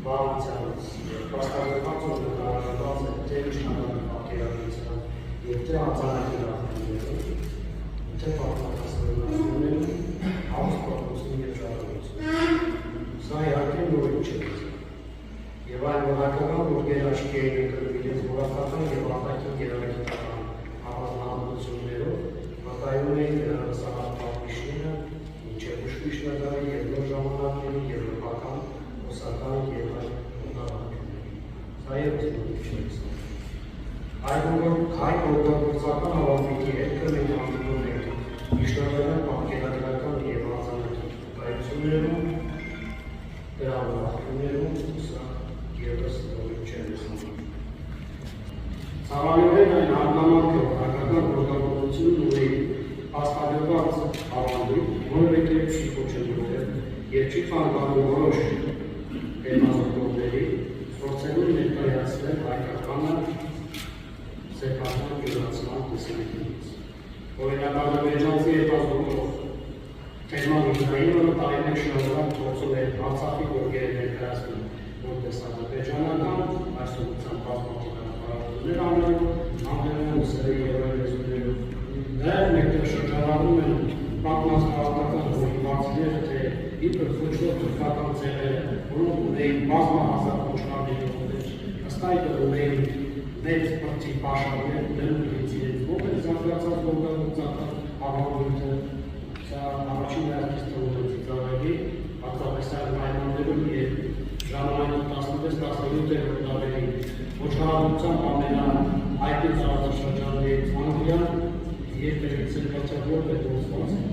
վարությունից, պաստառական ծորգնարարված է թե իշխանական պատկերագրության և թե արձանագիր ախտիներով, թե պատմակասներում համուստ պատմություն և ժառանգություն։ Սա իհարկե նորից չէ։ Եվ այն որակական, որ գերաշխի էին ընկնում իրենց որակական և արտաքին գերագիտական առանձնահատկություններով, վկայում էին դրանասանալ պատմիչները, մինչև ուշքիշ նկարի և նոր ժամանակների եվրոպական, ռուսական և այլ նկարահանումների։ Սա ևս նորից չէ։ Հայ օգտագործական ավանդույթի հետքը մենք հանդիպում ենք միջնադարյան պատկերագրական և արձանագիր վկայություններում, գրավորախումներում, սա ևս նորից չէ։ Ցավալիորեն այն հանգամանքը որակական գործողությունն ունի հաստատված ավանդույթ, որևէ կերպ չի խոչընդոտել և չի խանգարում որոշ հետազոտողների փորձելու ներկայացնել հայկականը սեփական գյուղացման տեսանկյունից։ Օրինակ, ադրբեջանցի հետազոտող Թեժման Իբրահիմովը տարիներ շարունակ փորձում է Արցախի գորգերը ներկայացնել որպես ադրբեջանական, այսօրության բազմաթիվ հրապարակումներ անելով, անգլերեն, ռուսերեն և այլ լեզուներով։ Նաև մեկտեղ շրջանառում են պատմած քաղաքական հորինվածքները, թե իբր խոչվող թուրքական ցեղերը, որոնք ունեին բազմահազար ոչխարների հոտեր, ըստ այդմ ունեին մեծ բրդի պաշարներ, ունենում իրենց իրենց ողեր զարգացած գործողական ավանդույթը, սա առաջին հերթից թվում է ծիծաղելի, հատկապես այն պայմաններում, երբ ժամանակի 16-17-րդ դարերի ոչխարաբուծության ամենահայտնի տարածաշրջաններից Անգլիան երբևէ ցանկացած որևէ գործված